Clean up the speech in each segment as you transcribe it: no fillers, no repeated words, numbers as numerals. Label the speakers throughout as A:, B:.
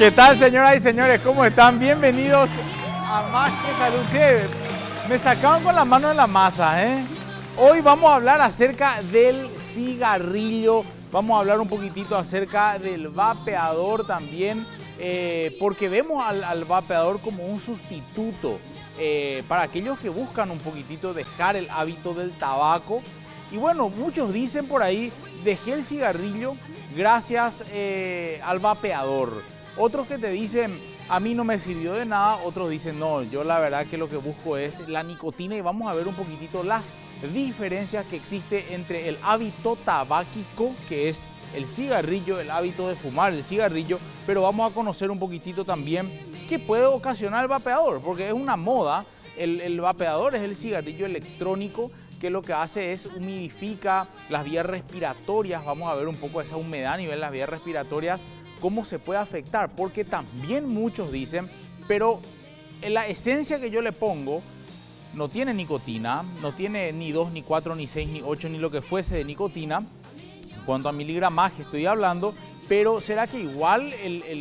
A: ¿Qué tal, señoras y señores? ¿Cómo están? Bienvenidos a Más que Salud. Sí, me sacaron con la mano en la masa, ¿eh? Hoy vamos a hablar acerca del cigarrillo. Vamos a hablar un poquitito acerca del vapeador también, porque vemos al vapeador como un sustituto para aquellos que buscan un poquitito dejar el hábito del tabaco. Y bueno, muchos dicen por ahí, dejé el cigarrillo gracias al vapeador. Otros que te dicen, a mí no me sirvió de nada. Otros dicen, no, yo la verdad que lo que busco es la nicotina. Y vamos a ver un poquitito las diferencias que existe entre el hábito tabáquico, que es el cigarrillo, el hábito de fumar el cigarrillo. Pero vamos a conocer un poquitito también qué puede ocasionar el vapeador, porque es una moda. El vapeador es el cigarrillo electrónico, que lo que hace es humidifica las vías respiratorias. Vamos a ver un poco esa humedad a nivel de las vías respiratorias, cómo se puede afectar, porque también muchos dicen, pero la esencia que yo le pongo no tiene nicotina, no tiene ni 2, ni 4, ni 6, ni 8, ni lo que fuese de nicotina, en cuanto a miligramaje estoy hablando, pero ¿será que igual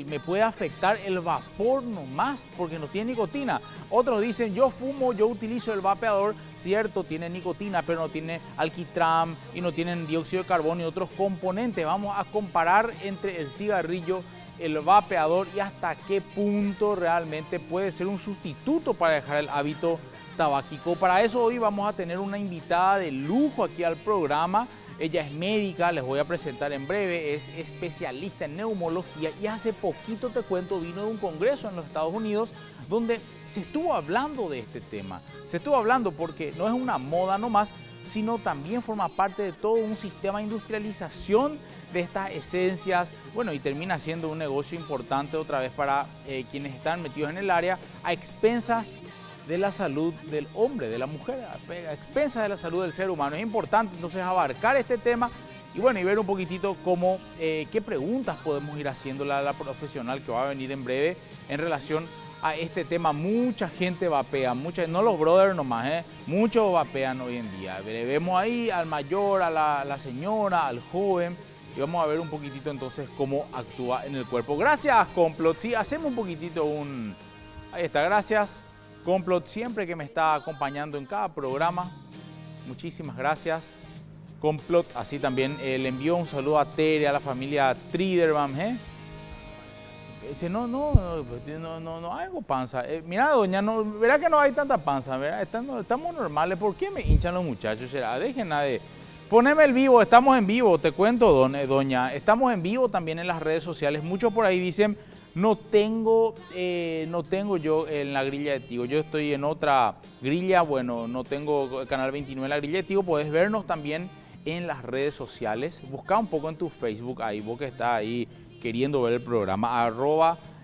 A: me puede afectar el vapor nomás porque no tiene nicotina? Otros dicen, yo fumo, yo utilizo el vapeador, cierto, tiene nicotina, pero no tiene alquitrán y no tienen dióxido de carbono y otros componentes. Vamos a comparar entre el cigarrillo, el vapeador y hasta qué punto realmente puede ser un sustituto para dejar el hábito tabáquico. Para eso hoy vamos a tener una invitada de lujo aquí al programa. Ella es médica, les voy a presentar en breve, es especialista en neumología y hace poquito, te cuento, vino de un congreso en los Estados Unidos donde se estuvo hablando de este tema. Se estuvo hablando porque no es una moda nomás, sino también forma parte de todo un sistema de industrialización de estas esencias. Bueno, y termina siendo un negocio importante otra vez para quienes están metidos en el área, a expensas de la salud del hombre, de la mujer, a expensas de la salud del ser humano. Es importante entonces abarcar este tema y bueno, y ver un poquitito cómo, qué preguntas podemos ir haciéndole a la profesional que va a venir en breve en relación a este tema. Mucha gente vapea, no los brothers nomás, muchos vapean hoy en día. Vemos ahí al mayor, a la señora, al joven, y vamos a ver un poquitito entonces cómo actúa en el cuerpo. Gracias, Complot. Sí, hacemos un poquitito Ahí está, gracias. Complot, siempre que me está acompañando en cada programa, muchísimas gracias. Complot, así también le envió un saludo a Tere, a la familia Triderman. Dice, no hago panza. Mira, doña, verá que no hay tanta panza, ¿verdad? Estamos normales. ¿Por qué me hinchan los muchachos? ¿Será? Dejen de... Poneme el vivo, estamos en vivo, te cuento, doña. Estamos en vivo también en las redes sociales. Muchos por ahí dicen... No tengo yo en la grilla de Tigo, yo estoy en otra grilla, bueno, no tengo Canal 29 en la grilla de Tigo, podés vernos también en las redes sociales, busca un poco en tu Facebook, ahí vos que estás ahí queriendo ver el programa,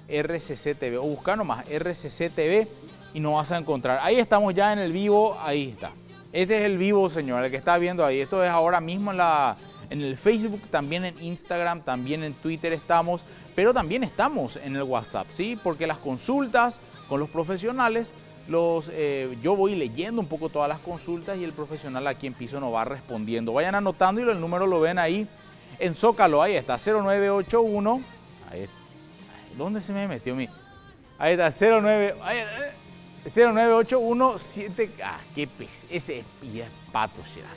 A: @RCCTV, o busca nomás RCCTV y nos vas a encontrar. Ahí estamos ya en el vivo, ahí está. Este es el vivo, señor, el que está viendo ahí, esto es ahora mismo en el Facebook, también en Instagram, también en Twitter estamos, pero también estamos en el WhatsApp, ¿sí? Porque las consultas con los profesionales, yo voy leyendo un poco todas las consultas y el profesional aquí en piso nos va respondiendo. Vayan anotando y el número lo ven ahí en Zócalo, ahí está, 0981, ahí, ¿dónde se me metió mi? Ahí está, 0981 7, qué pez, ese es pato será.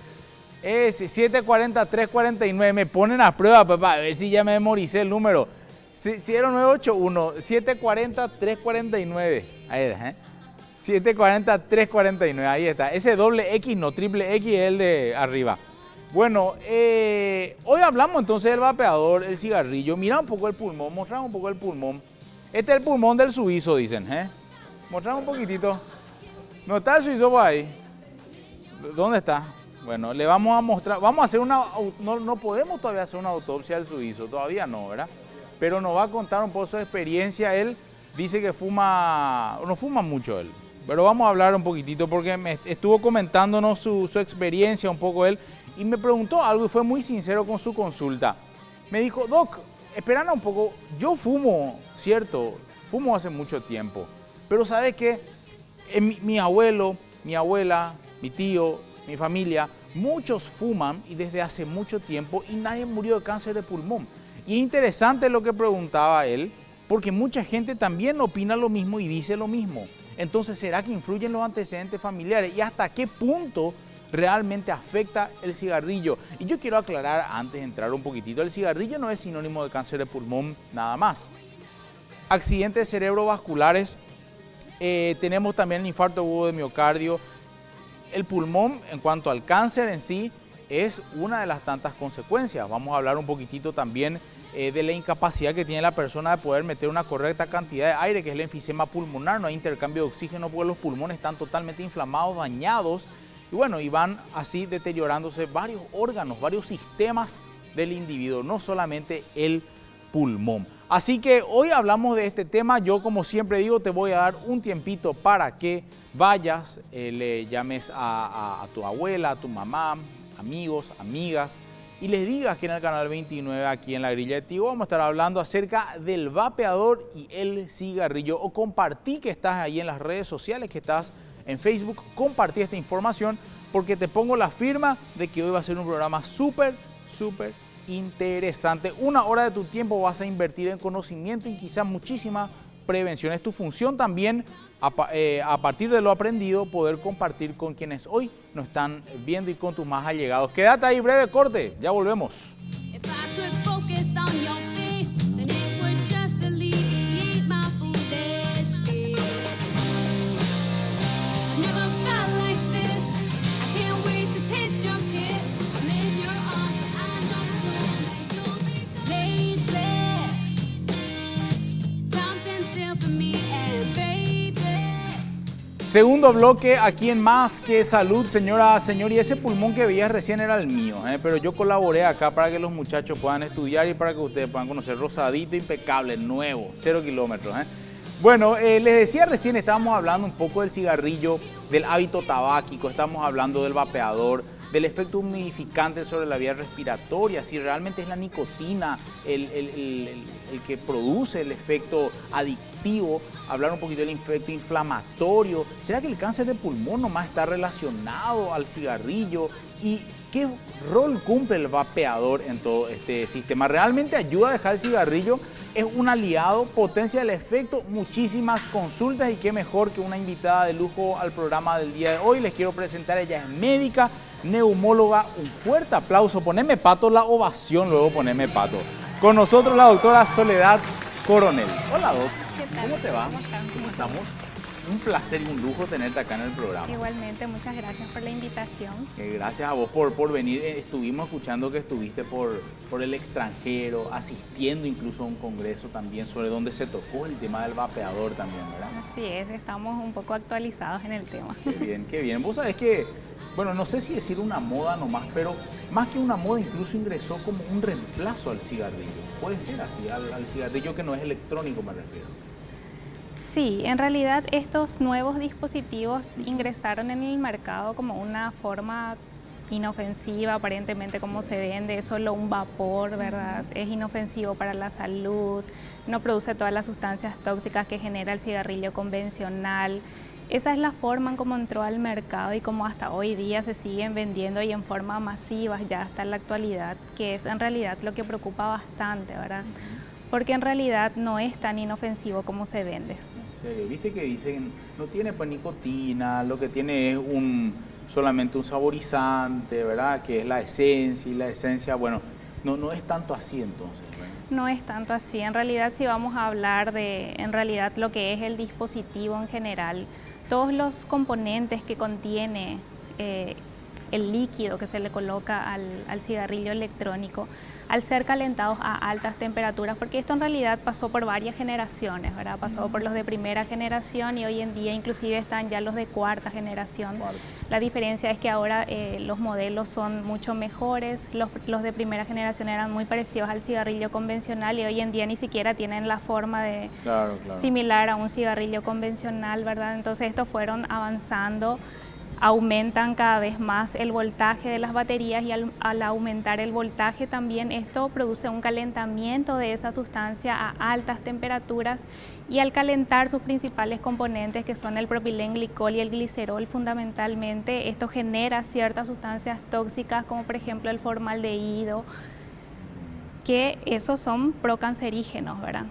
A: Es 740-349, me ponen a prueba, papá, a ver si ya me memoricé el número. 0981 740-349, ahí está, 740-349, ahí está. Ese doble X, no triple X, es el de arriba. Bueno, hoy hablamos entonces del vapeador, el cigarrillo. Mira un poco el pulmón, mostramos un poco el pulmón. Este es el pulmón del suizo, dicen, Mostramos un poquitito. ¿No está el suizo por ahí? ¿Dónde está? Bueno, le vamos a mostrar, vamos a hacer no podemos todavía hacer una autopsia del suizo, todavía no, ¿verdad? Pero nos va a contar un poco su experiencia. Él dice que no fuma mucho él, pero vamos a hablar un poquitito porque me estuvo comentándonos su experiencia un poco él y me preguntó algo y fue muy sincero con su consulta. Me dijo, Doc, esperan un poco, yo fumo, cierto, fumo hace mucho tiempo, pero ¿sabe qué? Mi abuelo, mi abuela, mi tío, mi familia, muchos fuman y desde hace mucho tiempo y nadie murió de cáncer de pulmón. Y es interesante lo que preguntaba él, Porque mucha gente también opina lo mismo y dice lo mismo. Entonces, ¿será que influyen los antecedentes familiares? ¿Y hasta qué punto realmente afecta el cigarrillo? Y yo quiero aclarar, antes de entrar un poquitito, el cigarrillo no es sinónimo de cáncer de pulmón nada más. Accidentes cerebrovasculares, tenemos también el infarto agudo de miocardio. El pulmón, en cuanto al cáncer en sí, es una de las tantas consecuencias. Vamos a hablar un poquitito también de la incapacidad que tiene la persona de poder meter una correcta cantidad de aire, que es el enfisema pulmonar. No hay intercambio de oxígeno porque los pulmones están totalmente inflamados, dañados, y bueno, y van así deteriorándose varios órganos, varios sistemas del individuo, no solamente el pulmón. Así que hoy hablamos de este tema. Yo, como siempre digo, te voy a dar un tiempito para que vayas, le llames a tu abuela, a tu mamá, amigos, amigas, y les digas que en el canal 29, aquí en La Grilla de Tigo, vamos a estar hablando acerca del vapeador y el cigarrillo. O compartí que estás ahí en las redes sociales, que estás en Facebook, compartí esta información porque te pongo la firma de que hoy va a ser un programa súper interesante. 1 hora de tu tiempo vas a invertir en conocimiento y quizás muchísima prevención. Es tu función también, a partir de lo aprendido, poder compartir con quienes hoy nos están viendo y con tus más allegados. Quédate ahí, breve corte, ya volvemos. Segundo bloque aquí en Más que Salud, señora, señor, y ese pulmón que veías recién era el mío, pero yo colaboré acá para que los muchachos puedan estudiar y para que ustedes puedan conocer rosadito, impecable, nuevo, 0 kilómetros. Bueno, les decía recién, estábamos hablando un poco del cigarrillo, del hábito tabáquico, estamos hablando del vapeador, del efecto humidificante sobre la vía respiratoria, si realmente es la nicotina el que produce el efecto adictivo, hablar un poquito del efecto inflamatorio. ¿Será que el cáncer de pulmón nomás está relacionado al cigarrillo? ¿Y qué rol cumple el vapeador en todo este sistema? ¿Realmente ayuda a dejar el cigarrillo? ¿Es un aliado? ¿Potencia el efecto? Muchísimas consultas y qué mejor que una invitada de lujo al programa del día de hoy. Les quiero presentar, ella es médica, neumóloga. Un fuerte aplauso, poneme pato la ovación, luego poneme pato. Con nosotros la doctora Soledad Coronel. Hola, doc. ¿Cómo te va? ¿Cómo estamos? Un placer y un lujo tenerte acá en el programa.
B: Igualmente, muchas gracias por la invitación.
A: Gracias a vos por venir. Estuvimos escuchando que estuviste por el extranjero, asistiendo incluso a un congreso también sobre donde se tocó el tema del vapeador también, ¿verdad?
B: Así es, estamos un poco actualizados en el tema.
A: Qué bien, qué bien. Vos sabés que, bueno, no sé si decir una moda nomás, pero más que una moda incluso ingresó como un reemplazo al cigarrillo. Puede ser así, al cigarrillo que no es electrónico, me refiero.
B: Sí, en realidad estos nuevos dispositivos ingresaron en el mercado como una forma inofensiva, aparentemente como se vende, es solo un vapor, ¿verdad? Es inofensivo para la salud, no produce todas las sustancias tóxicas que genera el cigarrillo convencional. Esa es la forma en cómo entró al mercado y como hasta hoy día se siguen vendiendo y en forma masiva ya hasta la actualidad, que es en realidad lo que preocupa bastante, ¿verdad? Porque en realidad no es tan inofensivo como se vende.
A: ¿En serio? ¿Viste que dicen no tiene pues nicotina, lo que tiene es solamente un saborizante, ¿verdad? Que es la esencia, y la esencia, bueno, no es tanto así entonces, ¿verdad?
B: No es tanto así. En realidad, si vamos a hablar de en realidad lo que es el dispositivo en general, todos los componentes que contiene el líquido que se le coloca al cigarrillo electrónico, al ser calentados a altas temperaturas, porque esto en realidad pasó por varias generaciones, ¿verdad? Pasó por los de primera generación y hoy en día inclusive están ya los de cuarta generación. La diferencia es que ahora los modelos son mucho mejores, los de primera generación eran muy parecidos al cigarrillo convencional y hoy en día ni siquiera tienen la forma de similar a un cigarrillo convencional, ¿verdad? Entonces estos fueron avanzando, aumentan cada vez más el voltaje de las baterías y al aumentar el voltaje también esto produce un calentamiento de esa sustancia a altas temperaturas y al calentar sus principales componentes que son el propilenglicol y el glicerol fundamentalmente, esto genera ciertas sustancias tóxicas como por ejemplo el formaldehído, que esos son procancerígenos, ¿verdad?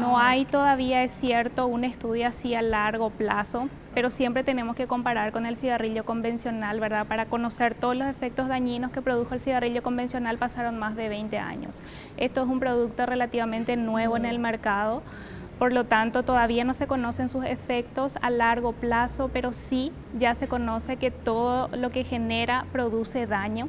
B: No hay todavía, es cierto, un estudio así a largo plazo, pero siempre tenemos que comparar con el cigarrillo convencional, ¿verdad? Para conocer todos los efectos dañinos que produjo el cigarrillo convencional pasaron más de 20 años. Esto es un producto relativamente nuevo en el mercado, por lo tanto todavía no se conocen sus efectos a largo plazo, pero sí ya se conoce que todo lo que genera produce daño.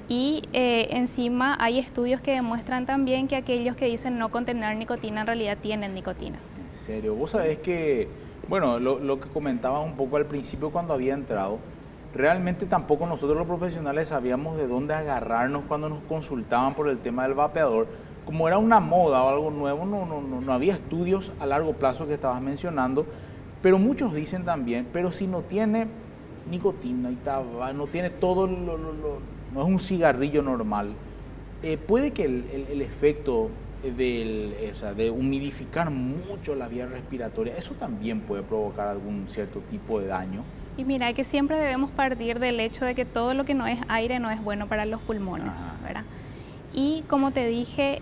B: Y encima hay estudios que demuestran también que aquellos que dicen no contener nicotina en realidad tienen nicotina.
A: En serio, vos sabés que, bueno, lo que comentabas un poco al principio cuando había entrado, realmente tampoco nosotros los profesionales sabíamos de dónde agarrarnos cuando nos consultaban por el tema del vapeador. Como era una moda o algo nuevo, no había estudios a largo plazo que estabas mencionando, pero muchos dicen también, pero si no tiene nicotina y tabaco, no tiene todo no es un cigarrillo normal, puede que el efecto de humidificar mucho la vía respiratoria, eso también puede provocar algún cierto tipo de daño.
B: Y mira, que siempre debemos partir del hecho de que todo lo que no es aire no es bueno para los pulmones, ¿verdad? Y como te dije,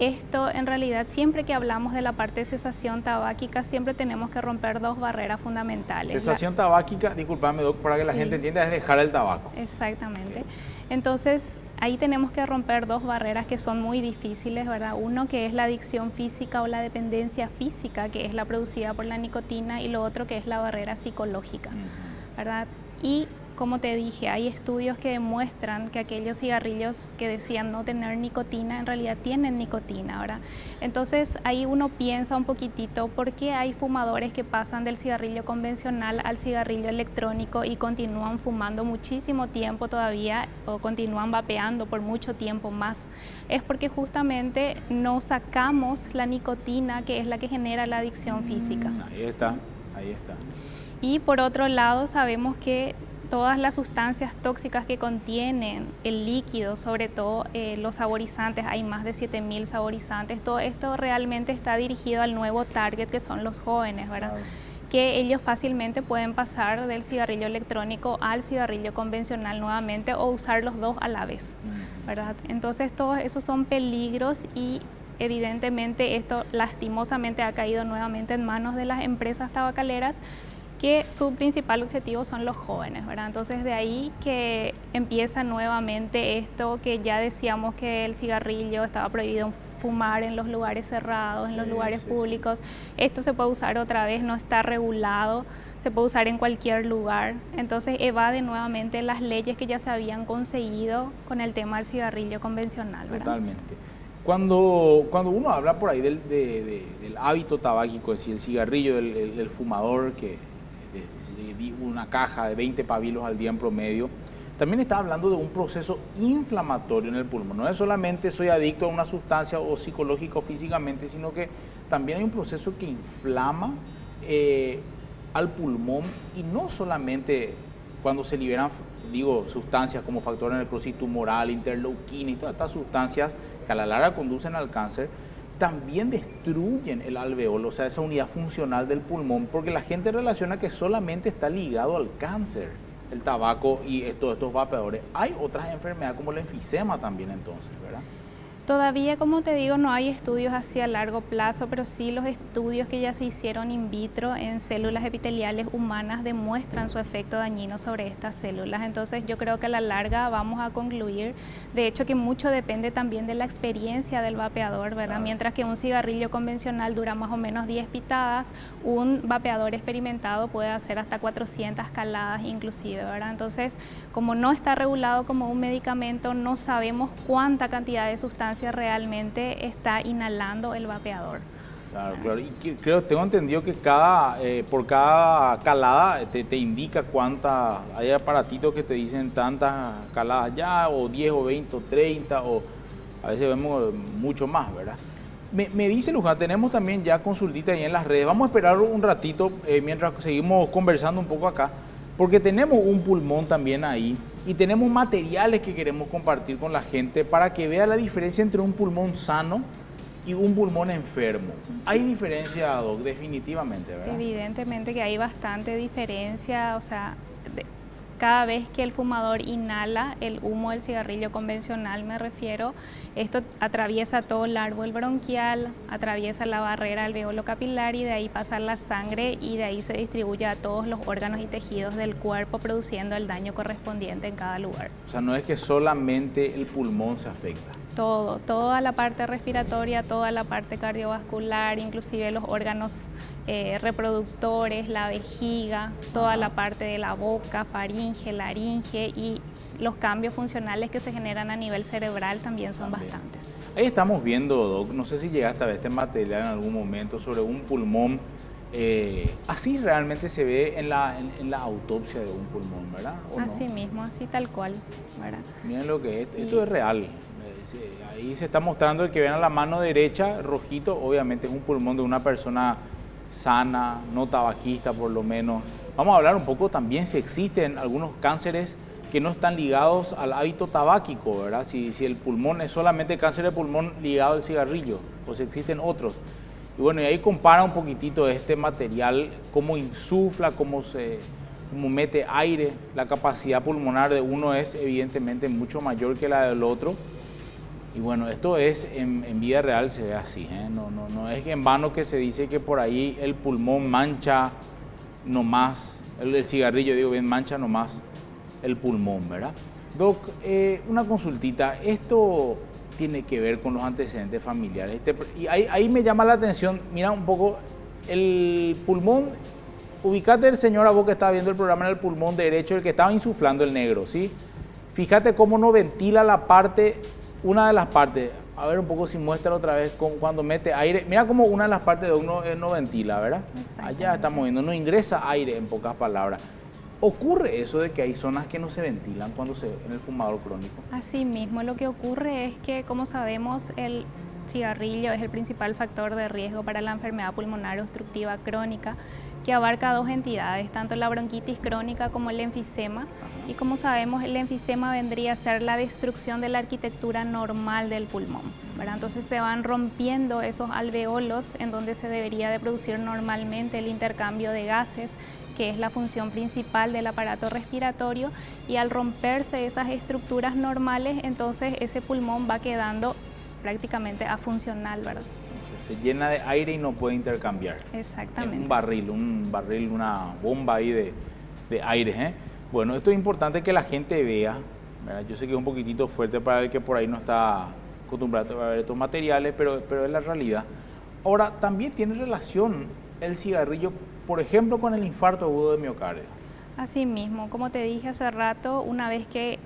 B: esto en realidad siempre que hablamos de la parte de cesación tabáquica siempre tenemos que romper dos barreras fundamentales.
A: Cesación tabáquica, discúlpame Doc, para que la gente entienda, es dejar el tabaco.
B: Exactamente. Entonces ahí tenemos que romper dos barreras que son muy difíciles, ¿verdad? Uno que es la adicción física o la dependencia física, que es la producida por la nicotina, y lo otro que es la barrera psicológica, ¿verdad? Y como te dije, hay estudios que demuestran que aquellos cigarrillos que decían no tener nicotina, en realidad tienen nicotina, ¿verdad? Entonces ahí uno piensa un poquitito por qué hay fumadores que pasan del cigarrillo convencional al cigarrillo electrónico y continúan fumando muchísimo tiempo todavía o continúan vapeando por mucho tiempo más. Es porque justamente no sacamos la nicotina, que es la que genera la adicción física.
A: Ahí está, ahí está.
B: Y por otro lado sabemos que todas las sustancias tóxicas que contienen el líquido, sobre todo los saborizantes, hay más de 7.000 saborizantes, todo esto realmente está dirigido al nuevo target que son los jóvenes, ¿verdad? Claro. Que ellos fácilmente pueden pasar del cigarrillo electrónico al cigarrillo convencional nuevamente o usar los dos a la vez, ¿verdad? Entonces todos esos son peligros y evidentemente esto lastimosamente ha caído nuevamente en manos de las empresas tabacaleras, que su principal objetivo son los jóvenes, ¿verdad? Entonces de ahí que empieza nuevamente esto que ya decíamos que el cigarrillo estaba prohibido fumar en los lugares cerrados, en los lugares públicos. Esto se puede usar otra vez, no está regulado, se puede usar en cualquier lugar. Entonces evade nuevamente las leyes que ya se habían conseguido con el tema del cigarrillo convencional, ¿verdad?
A: Totalmente. Cuando uno habla por ahí del hábito tabáquico, es decir, el cigarrillo, el fumador que una caja de 20 pavilos al día en promedio, también está hablando de un proceso inflamatorio en el pulmón. No es solamente soy adicto a una sustancia o psicológico o físicamente, sino que también hay un proceso que inflama al pulmón, y no solamente cuando se liberan, sustancias como factor de necrosis tumoral, interleuquina y todas estas sustancias que a la larga conducen al cáncer, también destruyen el alveolo, o sea, esa unidad funcional del pulmón, porque la gente relaciona que solamente está ligado al cáncer, el tabaco y todos estos vapeadores. Hay otras enfermedades como el enfisema también entonces, ¿verdad?
B: Todavía, como te digo, no hay estudios así a largo plazo, pero sí los estudios que ya se hicieron in vitro en células epiteliales humanas demuestran su efecto dañino sobre estas células. Entonces yo creo que a la larga vamos a concluir, de hecho, que mucho depende también de la experiencia del vapeador, ¿verdad? Claro. Mientras que un cigarrillo convencional dura más o menos 10 pitadas, un vapeador experimentado puede hacer hasta 400 caladas inclusive, ¿verdad? Entonces, como no está regulado como un medicamento, no sabemos cuánta cantidad de sustancias realmente está inhalando el vapeador.
A: Claro, claro. Y tengo entendido que por cada calada te indica cuánta, hay aparatitos que te dicen tantas caladas ya, o 10 o 20 o 30, o a veces vemos mucho más, ¿verdad? Me dice Luján, tenemos también ya consultita ahí en las redes. Vamos a esperar un ratito mientras seguimos conversando un poco acá, porque tenemos un pulmón también ahí y tenemos materiales que queremos compartir con la gente para que vea la diferencia entre un pulmón sano y un pulmón enfermo. Hay diferencia, Doc, definitivamente, ¿verdad?
B: Evidentemente que hay bastante diferencia, o sea, cada vez que el fumador inhala el humo del cigarrillo convencional, me refiero, esto atraviesa todo el árbol bronquial, atraviesa la barrera alveolo capilar y de ahí pasa la sangre y de ahí se distribuye a todos los órganos y tejidos del cuerpo, produciendo el daño correspondiente en cada lugar.
A: O sea, no es que solamente el pulmón se afecta.
B: Todo, toda la parte respiratoria, toda la parte cardiovascular, inclusive los órganos reproductores, la vejiga, toda la parte de la boca, faringe, laringe y los cambios funcionales que se generan a nivel cerebral también son bastantes.
A: Ahí estamos viendo, Doc, no sé si llegaste a ver este material en algún momento sobre un pulmón. Así realmente se ve en la autopsia de un pulmón, ¿verdad? ¿O
B: así
A: no?
B: mismo, así tal cual, ¿verdad?
A: Miren lo que es, esto es real. Ahí se está mostrando el que ven a la mano derecha, rojito, obviamente es un pulmón de una persona sana, no tabaquista por lo menos. Vamos a hablar un poco también si existen algunos cánceres que no están ligados al hábito tabáquico, ¿verdad? Si el pulmón es solamente cáncer de pulmón ligado al cigarrillo, o si existen otros. Y bueno, y ahí compara un poquitito este material, cómo insufla, cómo mete aire. La capacidad pulmonar de uno es evidentemente mucho mayor que la del otro. Y bueno, esto es en vida real se ve así, ¿eh? No es en vano que se dice que por ahí el pulmón mancha nomás, el cigarrillo, digo bien, mancha nomás el pulmón, ¿verdad? Doc, una consultita, esto tiene que ver con los antecedentes familiares. Y ahí me llama la atención, mira un poco, el pulmón, ubicate el señor a vos que estaba viendo el programa en el pulmón derecho, el que estaba insuflando el negro, ¿sí? Fíjate cómo no ventila la parte, una de las partes, a ver un poco si muestra otra vez cuando mete aire, mira cómo una de las partes de uno no ventila, ¿verdad? Allá estamos viendo, no ingresa aire en pocas palabras. ¿Ocurre eso de que hay zonas que no se ventilan en el fumador crónico?
B: Así mismo, lo que ocurre es que, como sabemos, el cigarrillo es el principal factor de riesgo para la enfermedad pulmonar obstructiva crónica, que abarca dos entidades, tanto la bronquitis crónica como el enfisema. Y como sabemos, el enfisema vendría a ser la destrucción de la arquitectura normal del pulmón, ¿verdad? Entonces se van rompiendo esos alveolos en donde se debería de producir normalmente el intercambio de gases, que es la función principal del aparato respiratorio, y al romperse esas estructuras normales, entonces ese pulmón va quedando prácticamente afuncional, ¿verdad?
A: Se llena de aire y no puede intercambiar.
B: Exactamente.
A: Es un barril, una bomba ahí de aire, ¿eh? Bueno, esto es importante que la gente vea, ¿verdad? Yo sé que es un poquitito fuerte para el que por ahí no está acostumbrado a ver estos materiales, pero es la realidad. Ahora, también tiene relación el cigarrillo, por ejemplo, con el infarto agudo de miocardio.
B: Así mismo, como te dije hace rato, una vez que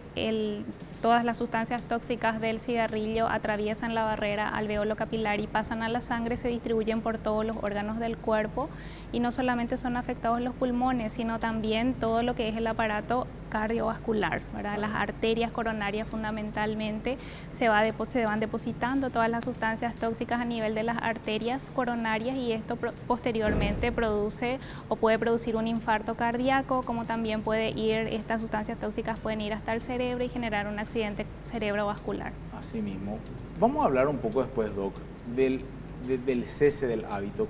B: todas las sustancias tóxicas del cigarrillo atraviesan la barrera alveolo capilar y pasan a la sangre, se distribuyen por todos los órganos del cuerpo y no solamente son afectados los pulmones, sino también todo lo que es el aparato cardiovascular, ¿verdad? Las arterias coronarias fundamentalmente se van depositando todas las sustancias tóxicas a nivel de las arterias coronarias y esto posteriormente produce o puede producir un infarto cardíaco, como también estas sustancias tóxicas pueden ir hasta el cerebro y generar un accidente cerebrovascular.
A: Así mismo. Vamos a hablar un poco después, Doc, del cese del hábito,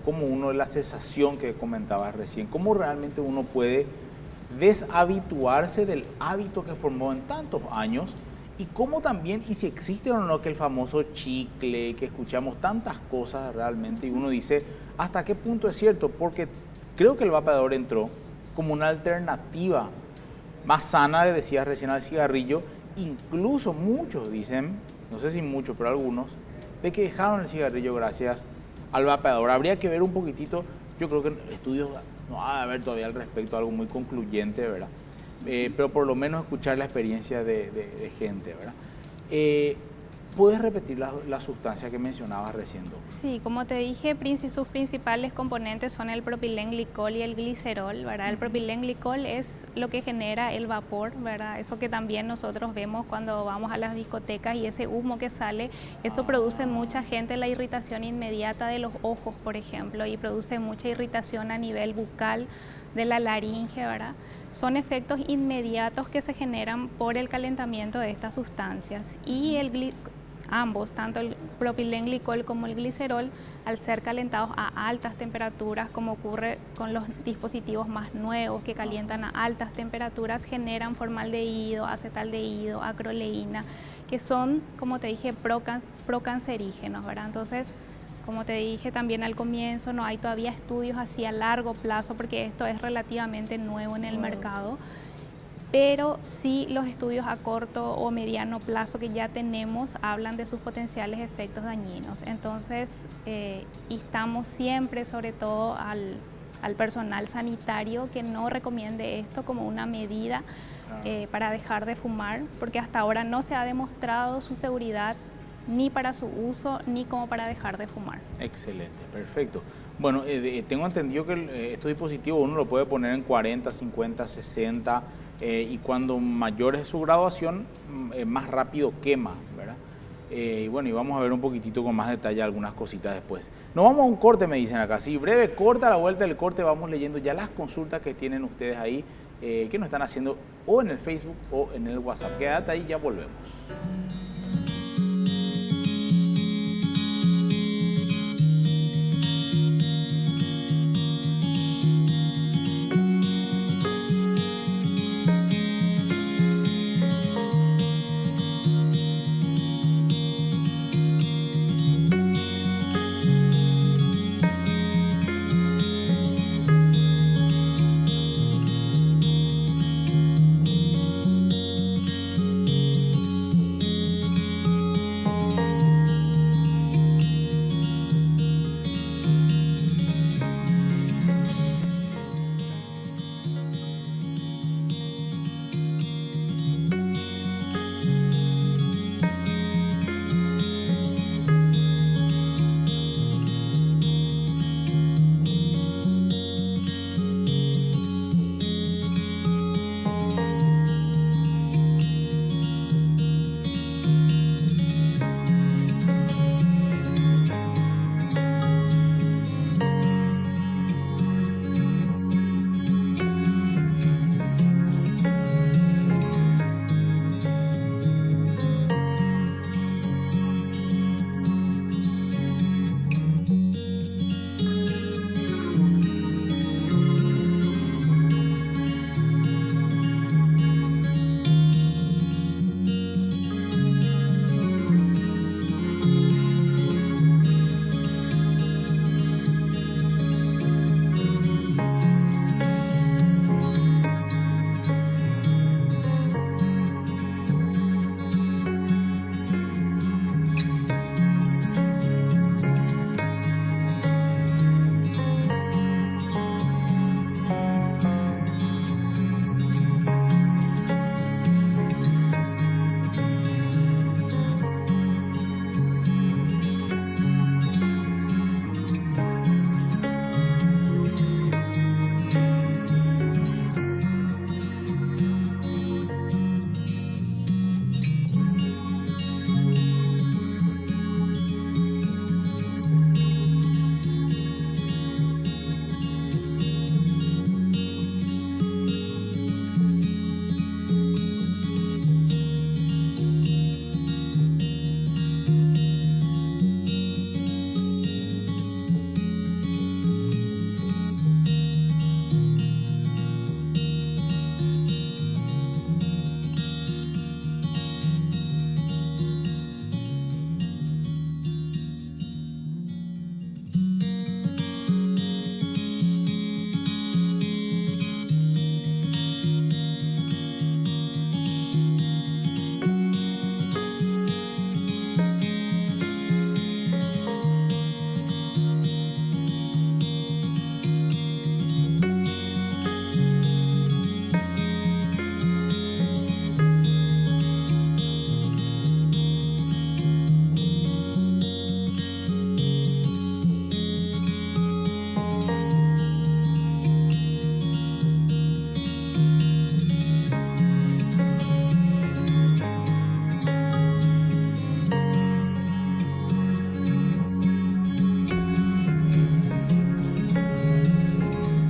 A: la cesación que comentabas recién, cómo realmente uno puede deshabituarse del hábito que formó en tantos años y cómo también, y si existe o no que el famoso chicle, que escuchamos tantas cosas realmente y uno dice, ¿hasta qué punto es cierto? Porque creo que el vapeador entró como una alternativa más sana, decías recién, al cigarrillo. Incluso muchos dicen, no sé si muchos, pero algunos, de que dejaron el cigarrillo gracias al vapeador. Habría que ver un poquitito, yo creo que estudios no va a haber todavía al respecto, algo muy concluyente, ¿verdad? Pero por lo menos escuchar la experiencia de gente, ¿verdad? ¿Puedes repetir la sustancia que mencionabas recién?
B: Sí, como te dije, sus principales componentes son el propilenglicol y el glicerol, ¿verdad? El propilenglicol es lo que genera el vapor, ¿verdad? Eso que también nosotros vemos cuando vamos a las discotecas y ese humo que sale, eso produce en mucha gente la irritación inmediata de los ojos, por ejemplo, y produce mucha irritación a nivel bucal, de la laringe, ¿verdad? Son efectos inmediatos que se generan por el calentamiento de estas sustancias y ambos, tanto el propilenglicol como el glicerol, al ser calentados a altas temperaturas, como ocurre con los dispositivos más nuevos que calientan a altas temperaturas, generan formaldehído, acetaldehído, acroleína, que son, como te dije, procancerígenos, ¿verdad? Entonces, como te dije también al comienzo, no hay todavía estudios así a largo plazo porque esto es relativamente nuevo en el mercado, pero sí los estudios a corto o mediano plazo que ya tenemos hablan de sus potenciales efectos dañinos. Entonces, instamos siempre, sobre todo al personal sanitario, que no recomiende esto como una medida para dejar de fumar, porque hasta ahora no se ha demostrado su seguridad ni para su uso, ni como para dejar de fumar.
A: Excelente, perfecto. Bueno, tengo entendido que estos dispositivos uno lo puede poner en 40, 50, 60, y cuando mayor es su graduación, más rápido quema, ¿verdad? Y bueno, y vamos a ver un poquitito con más detalle algunas cositas después. Nos vamos a un corte, me dicen acá. Sí, breve corte, a la vuelta del corte vamos leyendo ya las consultas que tienen ustedes ahí, que nos están haciendo o en el Facebook o en el WhatsApp. Quédate ahí, ya volvemos.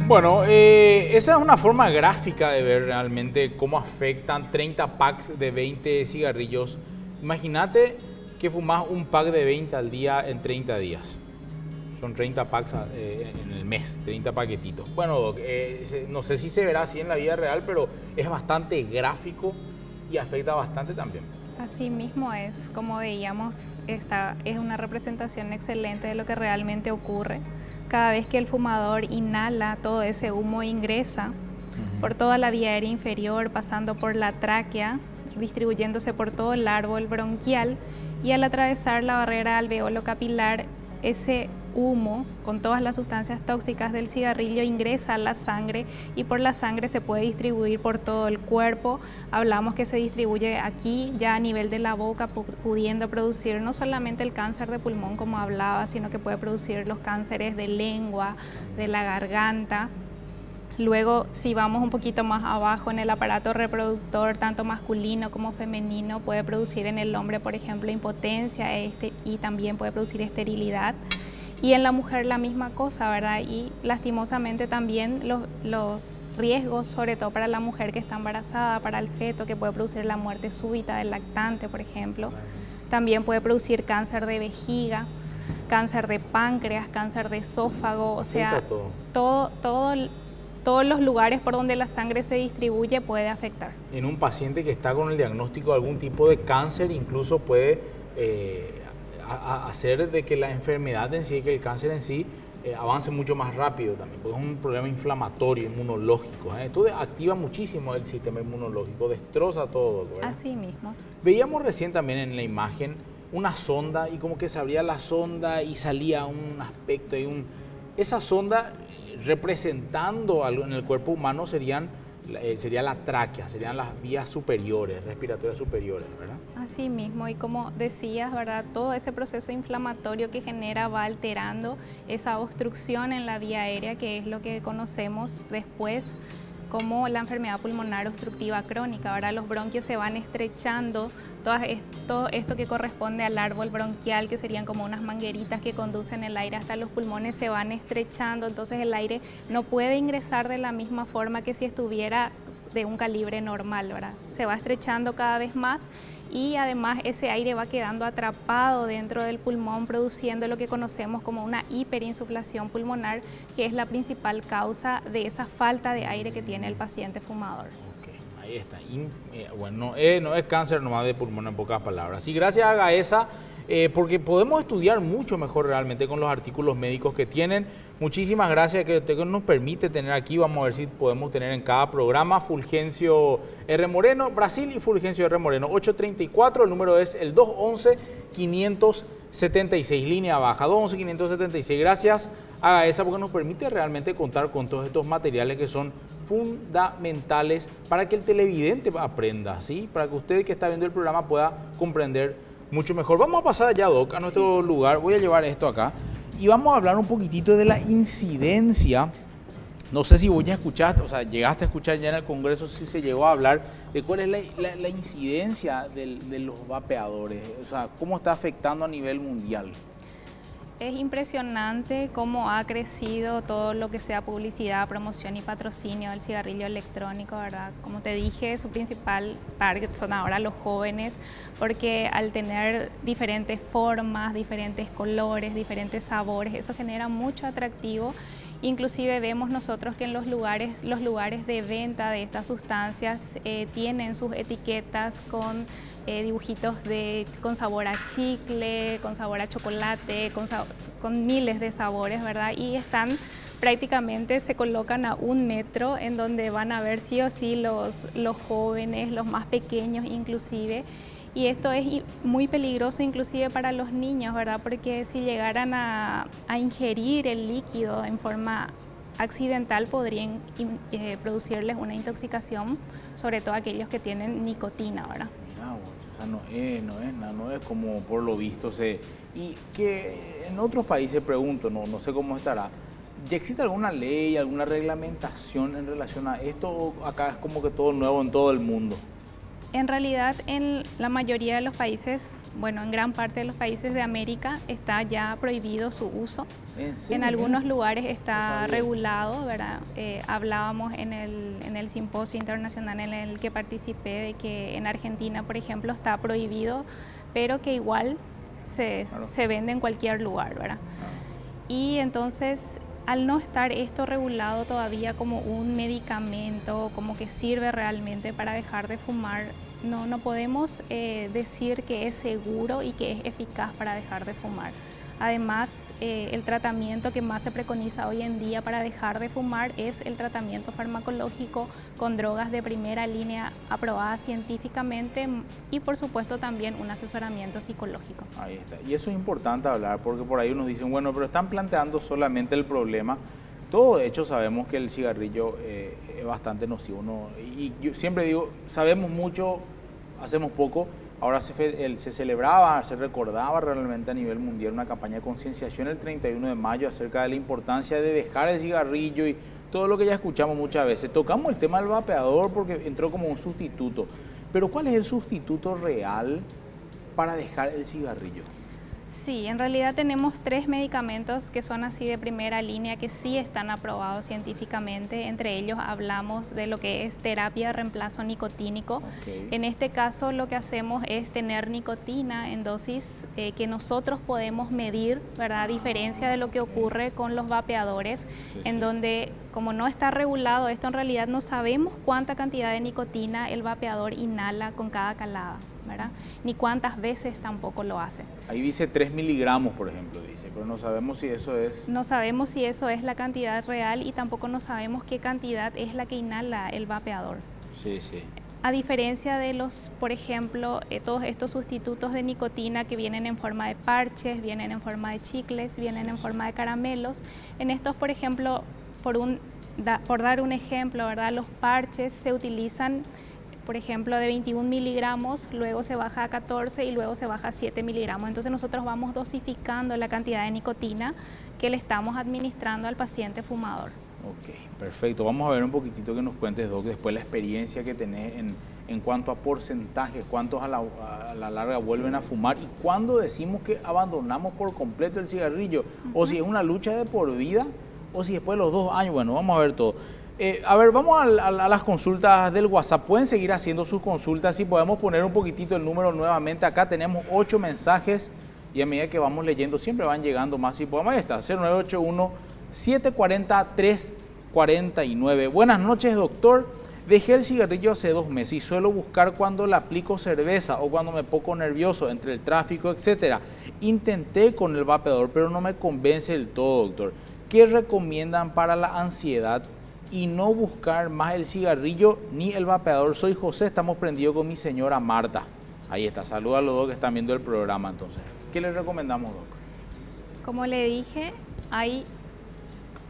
A: Bueno, esa es una forma gráfica de ver realmente cómo afectan 30 packs de 20 cigarrillos. Imagínate que fumás un pack de 20 al día en 30 días. Son 30 packs en el mes, 30 paquetitos. Bueno, Doc, no sé si se verá así en la vida real, pero es bastante gráfico y afecta bastante también.
B: Así mismo es, como veíamos, esta es una representación excelente de lo que realmente ocurre. Cada vez que el fumador inhala, todo ese humo ingresa por toda la vía aérea inferior, pasando por la tráquea, distribuyéndose por todo el árbol bronquial, y al atravesar la barrera alveolo capilar, ese humo con todas las sustancias tóxicas del cigarrillo ingresa a la sangre y por la sangre se puede distribuir por todo el cuerpo. Hablamos que se distribuye aquí ya a nivel de la boca, pudiendo producir no solamente el cáncer de pulmón como hablaba, sino que puede producir los cánceres de lengua, de la garganta. Luego, si vamos un poquito más abajo en el aparato reproductor, tanto masculino como femenino, puede producir en el hombre, por ejemplo, impotencia y también puede producir esterilidad. Y en la mujer la misma cosa, ¿verdad? Y lastimosamente también los riesgos, sobre todo para la mujer que está embarazada, para el feto, que puede producir la muerte súbita del lactante, por ejemplo. También puede producir cáncer de vejiga, cáncer de páncreas, cáncer de esófago, o sea, todos los lugares por donde la sangre se distribuye puede afectar.
A: En un paciente que está con el diagnóstico de algún tipo de cáncer, incluso puede hacer de que la enfermedad en sí, que el cáncer en sí, avance mucho más rápido también, porque es un problema inflamatorio, inmunológico. Esto activa muchísimo el sistema inmunológico, destroza todo, ¿verdad?
B: Así mismo.
A: Veíamos recién también en la imagen una sonda y como que se abría la sonda y salía un aspecto y esa sonda representando algo en el cuerpo humano sería la tráquea, serían las vías superiores, respiratorias superiores, ¿verdad?
B: Así mismo, y como decías, ¿verdad? Todo ese proceso inflamatorio que genera va alterando esa obstrucción en la vía aérea, que es lo que conocemos después como la enfermedad pulmonar obstructiva crónica. Ahora los bronquios se van estrechando, todo esto que corresponde al árbol bronquial, que serían como unas mangueritas que conducen el aire hasta los pulmones, se van estrechando, entonces el aire no puede ingresar de la misma forma que si estuviera de un calibre normal, ¿verdad? Se va estrechando cada vez más y además ese aire va quedando atrapado dentro del pulmón, produciendo lo que conocemos como una hiperinsuflación pulmonar, que es la principal causa de esa falta de aire que tiene el paciente fumador.
A: Ok, ahí está. Bueno, no es cáncer nomás de pulmón en pocas palabras. Y gracias a Gaesa, porque podemos estudiar mucho mejor realmente con los artículos médicos que tienen. Muchísimas gracias que nos permite tener aquí. Vamos a ver si podemos tener en cada programa Fulgencio R. Moreno, Brasil y Fulgencio R. Moreno. 834, el número es el 211-576, línea baja, 211-576. Gracias a Gaesa porque nos permite realmente contar con todos estos materiales que son fundamentales para que el televidente aprenda, ¿sí? Para que usted que está viendo el programa pueda comprender mucho mejor. Vamos a pasar allá, Doc, a nuestro lugar. Voy a llevar esto acá y vamos a hablar un poquitito de la incidencia. No sé si vos ya escuchaste, o sea, llegaste a escuchar ya en el Congreso si se llegó a hablar de cuál es la incidencia de los vapeadores, o sea, cómo está afectando a nivel mundial.
B: Es impresionante cómo ha crecido todo lo que sea publicidad, promoción y patrocinio del cigarrillo electrónico, ¿verdad? Como te dije, su principal target son ahora los jóvenes, porque al tener diferentes formas, diferentes colores, diferentes sabores, eso genera mucho atractivo. Inclusive vemos nosotros que en los lugares de venta de estas sustancias tienen sus etiquetas con dibujitos con sabor a chicle, con sabor a chocolate, con miles de sabores, ¿verdad? Y prácticamente se colocan a 1 metro en donde van a ver sí o sí los jóvenes, los más pequeños inclusive. Y esto es muy peligroso inclusive para los niños, ¿verdad? Porque si llegaran a ingerir el líquido en forma accidental podrían producirles una intoxicación, sobre todo aquellos que tienen nicotina, ¿verdad?
A: Mira, o sea, no es como por lo visto y que en otros países, pregunto, no sé cómo estará, ¿ya existe alguna ley, alguna reglamentación en relación a esto o acá es como que todo nuevo en todo el mundo?
B: En realidad, en la mayoría de los países, bueno, en gran parte de los países de América está ya prohibido su uso. En algunos lugares está regulado, ¿verdad? Hablábamos en el simposio internacional en el que participé de que en Argentina, por ejemplo, está prohibido, pero que igual se vende en cualquier lugar, ¿verdad? Y entonces, al no estar esto regulado todavía como un medicamento, como que sirve realmente para dejar de fumar, no podemos decir que es seguro y que es eficaz para dejar de fumar. Además, el tratamiento que más se preconiza hoy en día para dejar de fumar es el tratamiento farmacológico con drogas de primera línea aprobadas científicamente y por supuesto también un asesoramiento psicológico.
A: Ahí está. Y eso es importante hablar porque por ahí unos dicen, bueno, pero están planteando solamente el problema. Todo de hecho sabemos que el cigarrillo es bastante nocivo, ¿no? Y yo siempre digo, sabemos mucho, hacemos poco. Ahora se celebraba, se recordaba realmente a nivel mundial una campaña de concienciación el 31 de mayo acerca de la importancia de dejar el cigarrillo y todo lo que ya escuchamos muchas veces. Tocamos el tema del vapeador porque entró como un sustituto. Pero ¿cuál es el sustituto real para dejar el cigarrillo?
B: Sí, en realidad tenemos 3 medicamentos que son así de primera línea que sí están aprobados científicamente. Entre ellos hablamos de lo que es terapia de reemplazo nicotínico.
A: Okay.
B: En este caso lo que hacemos es tener nicotina en dosis que nosotros podemos medir, ¿verdad? A diferencia de lo que ocurre con los vapeadores, donde como no está regulado esto, en realidad no sabemos cuánta cantidad de nicotina el vapeador inhala con cada calada, ¿verdad? Ni cuántas veces tampoco lo hace.
A: Ahí dice 3 miligramos, por ejemplo, dice, pero no sabemos si eso es...
B: No sabemos si eso es la cantidad real y tampoco no sabemos qué cantidad es la que inhala el vapeador.
A: Sí, sí.
B: A diferencia de los, por ejemplo, todos estos sustitutos de nicotina que vienen en forma de parches, vienen en forma de chicles, vienen en forma de caramelos, en estos, por ejemplo, por dar un ejemplo, ¿verdad? Los parches se utilizan, por ejemplo, de 21 miligramos, luego se baja a 14 y luego se baja a 7 miligramos. Entonces nosotros vamos dosificando la cantidad de nicotina que le estamos administrando al paciente fumador.
A: Ok, perfecto. Vamos a ver un poquitito que nos cuentes, Doc, después la experiencia que tenés en cuanto a porcentajes, cuántos a la larga vuelven a fumar y cuándo decimos que abandonamos por completo el cigarrillo, o si es una lucha de por vida, o si después de los 2 años, bueno, vamos a ver todo. A ver, vamos a las consultas del WhatsApp. Pueden seguir haciendo sus consultas y podemos poner un poquitito el número nuevamente. Acá tenemos 8 mensajes y a medida que vamos leyendo siempre van llegando más. Si podemos, ahí está, 0981-740-349. Buenas noches, doctor. Dejé el cigarrillo hace 2 meses y suelo buscar cuando le aplico cerveza o cuando me pongo nervioso entre el tráfico, etcétera. Intenté con el vapeador, pero no me convence del todo, doctor. ¿Qué recomiendan para la ansiedad y no buscar más el cigarrillo ni el vapeador? Soy José, estamos prendidos con mi señora Marta. Ahí está, saluda a los dos que están viendo el programa entonces. ¿Qué les recomendamos, Doc?
B: Como le dije, hay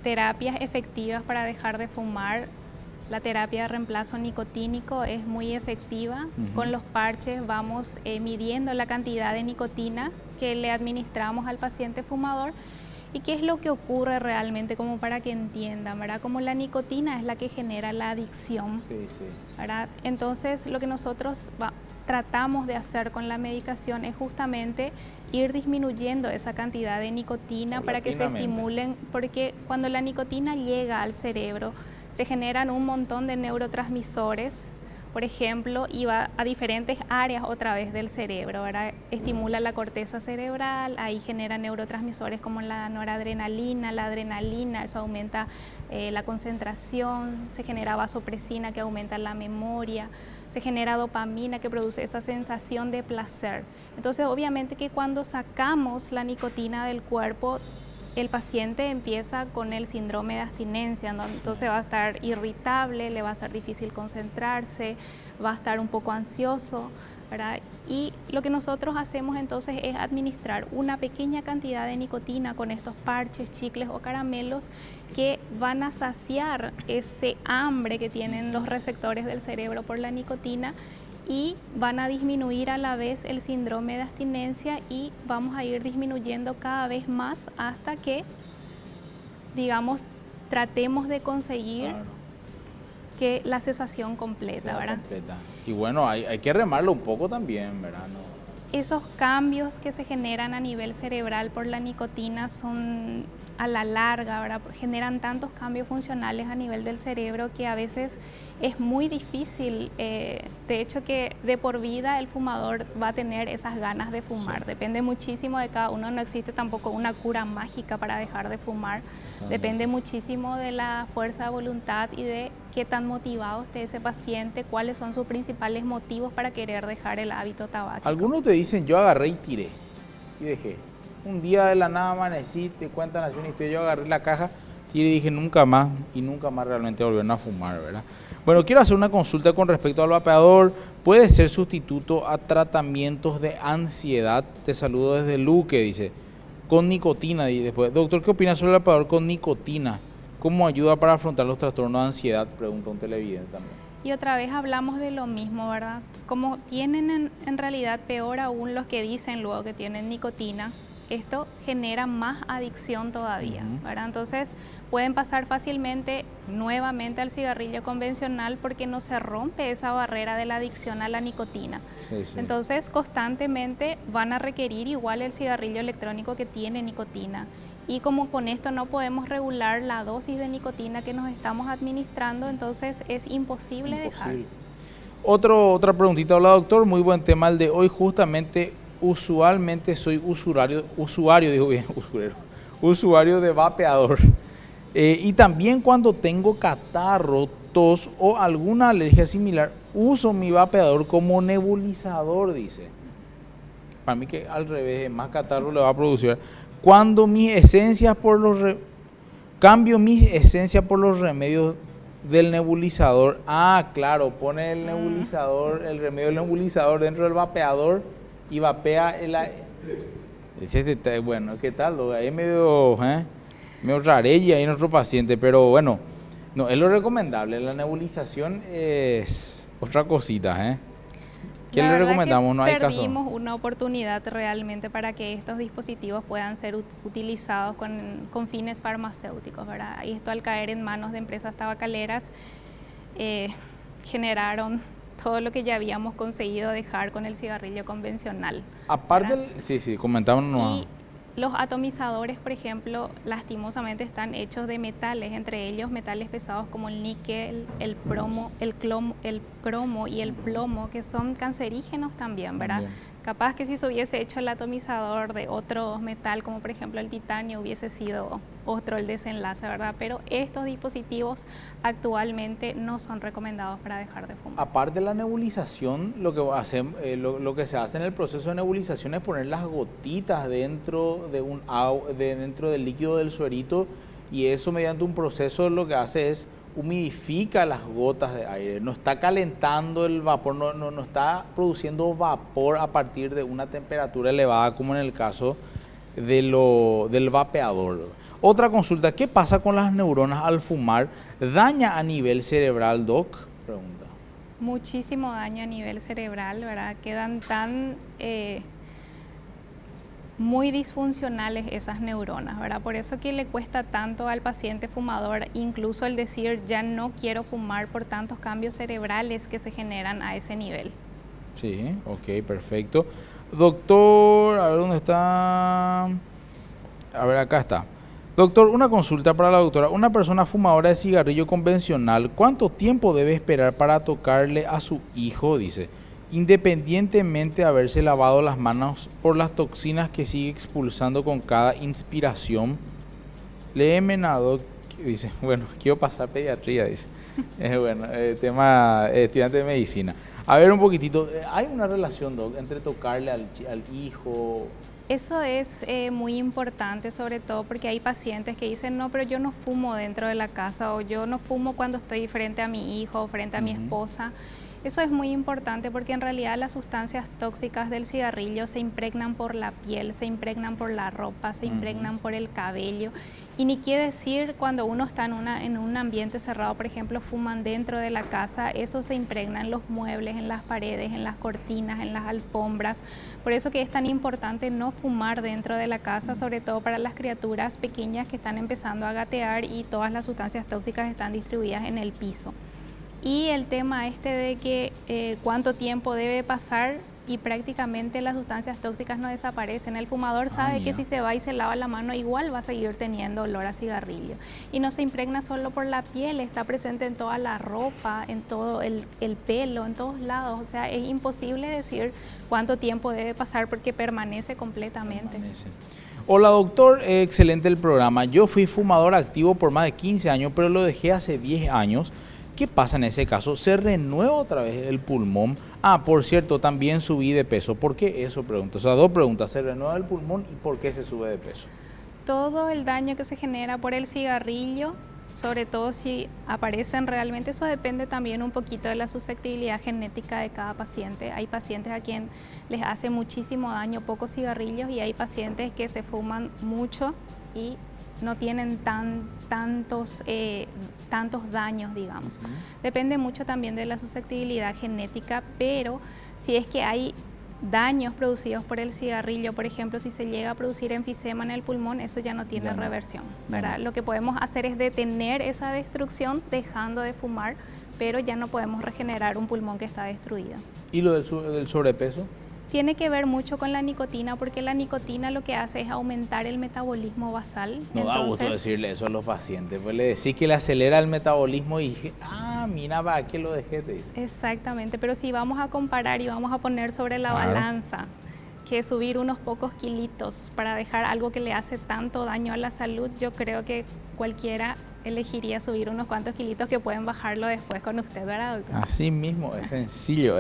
B: terapias efectivas para dejar de fumar. La terapia de reemplazo nicotínico es muy efectiva. Con los parches vamos midiendo la cantidad de nicotina que le administramos al paciente fumador. ¿Y qué es lo que ocurre realmente? Como para que entiendan, ¿verdad? Como la nicotina es la que genera la adicción, ¿verdad? Entonces, lo que nosotros tratamos de hacer con la medicación es justamente ir disminuyendo esa cantidad de nicotina para que se estimulen, porque cuando la nicotina llega al cerebro, se generan un montón de neurotransmisores, por ejemplo, y va a diferentes áreas otra vez del cerebro, ¿verdad? Estimula la corteza cerebral, ahí genera neurotransmisores como la noradrenalina, la adrenalina, eso aumenta la concentración, se genera vasopresina que aumenta la memoria, se genera dopamina que produce esa sensación de placer. Entonces, obviamente que cuando sacamos la nicotina del cuerpo, el paciente empieza con el síndrome de abstinencia, ¿no? Entonces va a estar irritable, le va a ser difícil concentrarse, va a estar un poco ansioso, ¿verdad? Y lo que nosotros hacemos entonces es administrar una pequeña cantidad de nicotina con estos parches, chicles o caramelos que van a saciar ese hambre que tienen los receptores del cerebro por la nicotina y van a disminuir a la vez el síndrome de abstinencia y vamos a ir disminuyendo cada vez más hasta que, digamos, tratemos de conseguir que la cesación completa, ¿verdad?
A: Completa. Y bueno, hay que remarlo un poco también, ¿verdad?
B: Esos cambios que se generan a nivel cerebral por la nicotina son a la larga, ¿verdad? Generan tantos cambios funcionales a nivel del cerebro que a veces es muy difícil, de hecho que de por vida el fumador va a tener esas ganas de fumar. Sí. Depende muchísimo de cada uno, no existe tampoco una cura mágica para dejar de fumar. Depende muchísimo de la fuerza de voluntad y de qué tan motivado esté ese paciente, cuáles son sus principales motivos para querer dejar el hábito tabáquico.
A: Algunos te dicen, yo agarré y tiré y dejé. Un día de la nada amanecí, te cuentan así una historia, yo agarré la caja, tiré y dije nunca más, y nunca más realmente volvieron a fumar, ¿verdad? Bueno, quiero hacer una consulta con respecto al vapeador. ¿Puede ser sustituto a tratamientos de ansiedad? Te saludo desde Luque, dice. Con nicotina. Y después, doctor, ¿qué opina sobre el vapeador con nicotina? ¿Cómo ayuda para afrontar los trastornos de ansiedad? Pregunta un televidente también.
B: Y otra vez hablamos de lo mismo, ¿verdad? Como tienen en realidad peor aún los que dicen luego que tienen nicotina, esto genera más adicción todavía, ¿verdad? Entonces pueden pasar fácilmente nuevamente al cigarrillo convencional porque no se rompe esa barrera de la adicción a la nicotina. Sí. Entonces constantemente van a requerir igual el cigarrillo electrónico que tiene nicotina. Y como con esto no podemos regular la dosis de nicotina que nos estamos administrando, entonces es imposible dejar.
A: Otra preguntita, hola doctor, muy buen tema el de hoy. Justamente, usualmente soy usuario de vapeador. Y también cuando tengo catarro, tos o alguna alergia similar, uso mi vapeador como nebulizador, dice. Para mí que al revés, más catarro le va a producir. Cuando cambio mis esencias por los remedios del nebulizador. Ah, claro, pone el nebulizador, el remedio del nebulizador dentro del vapeador y vapea el... Bueno, ¿qué tal? Es medio rarella ahí nuestro paciente, pero bueno, no es lo recomendable. La nebulización es otra cosita, ¿Qué le recomendamos? No hay caso.
B: Perdimos una oportunidad realmente para que estos dispositivos puedan ser utilizados con fines farmacéuticos, ¿verdad? Y esto al caer en manos de empresas tabacaleras generaron todo lo que ya habíamos conseguido dejar con el cigarrillo convencional.
A: Aparte, sí, comentábamos.
B: Y los atomizadores, por ejemplo, lastimosamente están hechos de metales, entre ellos metales pesados como el níquel, el cromo y el plomo, que son cancerígenos también, ¿verdad? Bien. Capaz que si se hubiese hecho el atomizador de otro metal, como por ejemplo el titanio, hubiese sido otro el desenlace, ¿verdad? Pero estos dispositivos actualmente no son recomendados para dejar de fumar.
A: Aparte de la nebulización, lo que se hace en el proceso de nebulización es poner las gotitas dentro dentro del líquido del suerito, y eso mediante un proceso lo que hace es humidifica las gotas de aire, no está calentando el vapor, no está produciendo vapor a partir de una temperatura elevada como en el caso del vapeador. Otra consulta, ¿qué pasa con las neuronas al fumar? ¿Daña a nivel cerebral, Doc? Pregunta.
B: Muchísimo daño a nivel cerebral, ¿verdad? Quedan tan muy disfuncionales esas neuronas, ¿verdad? Por eso que le cuesta tanto al paciente fumador, incluso el decir ya no quiero fumar por tantos cambios cerebrales que se generan a ese nivel.
A: Sí, ok, perfecto. Doctor, a ver dónde está. A ver, acá está. Doctor, una consulta para la doctora. Una persona fumadora de cigarrillo convencional, ¿cuánto tiempo debe esperar para tocarle a su hijo? Dice, independientemente de haberse lavado las manos por las toxinas que sigue expulsando con cada inspiración. Léeme nada, dice, bueno, quiero pasar pediatría, dice. Bueno, tema estudiante de medicina. A ver un poquitito, ¿hay una relación, Doc, entre tocarle al hijo?
B: Eso es muy importante, sobre todo porque hay pacientes que dicen, no, pero yo no fumo dentro de la casa, o yo no fumo cuando estoy frente a mi hijo o frente a mi esposa. Eso es muy importante porque en realidad las sustancias tóxicas del cigarrillo se impregnan por la piel, se impregnan por la ropa, se impregnan por el cabello. Y ni quiere decir cuando uno está en un ambiente cerrado, por ejemplo, fuman dentro de la casa, eso se impregna en los muebles, en las paredes, en las cortinas, en las alfombras. Por eso que es tan importante no fumar dentro de la casa, sobre todo para las criaturas pequeñas que están empezando a gatear y todas las sustancias tóxicas están distribuidas en el piso. Y el tema de que cuánto tiempo debe pasar, y prácticamente las sustancias tóxicas no desaparecen. El fumador sabe que si se va y se lava la mano igual va a seguir teniendo olor a cigarrillo. Y no se impregna solo por la piel, está presente en toda la ropa, en todo el pelo, en todos lados. O sea, es imposible decir cuánto tiempo debe pasar porque permanece completamente.
A: Hola doctor, excelente el programa. Yo fui fumador activo por más de 15 años, pero lo dejé hace 10 años. ¿Qué pasa en ese caso? ¿Se renueva otra vez el pulmón? Por cierto, también subí de peso. ¿Por qué eso? Pregunto. O sea, dos preguntas. ¿Se renueva el pulmón y por qué se sube de peso?
B: Todo el daño que se genera por el cigarrillo, sobre todo si aparecen realmente, eso depende también un poquito de la susceptibilidad genética de cada paciente. Hay pacientes a quien les hace muchísimo daño pocos cigarrillos y hay pacientes que se fuman mucho y no tienen tantos daños, digamos. Depende mucho también de la susceptibilidad genética, pero si es que hay daños producidos por el cigarrillo, por ejemplo, si se llega a producir enfisema en el pulmón, eso ya no tiene reversión, ¿verdad? Lo que podemos hacer es detener esa destrucción dejando de fumar, pero ya no podemos regenerar un pulmón que está destruido.
A: ¿Y lo del sobrepeso?
B: Tiene que ver mucho con la nicotina, porque la nicotina lo que hace es aumentar el metabolismo basal.
A: No da gusto decirle eso a los pacientes, pues le decís que le acelera el metabolismo y dije, mira, ¿para qué lo dejé? Te dice.
B: Exactamente, pero si vamos a comparar y vamos a poner sobre la balanza que subir unos pocos kilitos para dejar algo que le hace tanto daño a la salud, yo creo que cualquiera elegiría subir unos cuantos kilitos que pueden bajarlo después con usted, ¿verdad, doctor?
A: Así mismo, es sencillo.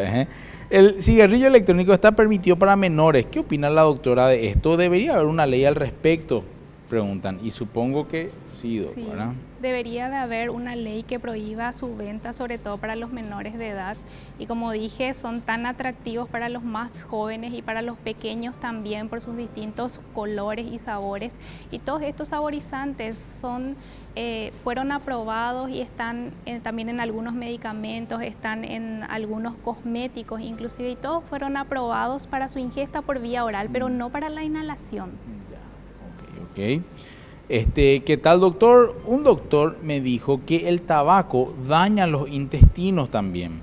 A: El cigarrillo electrónico está permitido para menores. ¿Qué opina la doctora de esto? ¿Debería haber una ley al respecto? Preguntan. Y supongo que sí, doctora.
B: Sí, debería de haber una ley que prohíba su venta, sobre todo para los menores de edad. Y como dije, son tan atractivos para los más jóvenes y para los pequeños también por sus distintos colores y sabores. Y todos estos saborizantes fueron aprobados y están también en algunos medicamentos, están en algunos cosméticos inclusive, y todos fueron aprobados para su ingesta por vía oral, pero no para la inhalación.
A: Ok. ¿Qué tal, doctor? Un doctor me dijo que el tabaco daña los intestinos también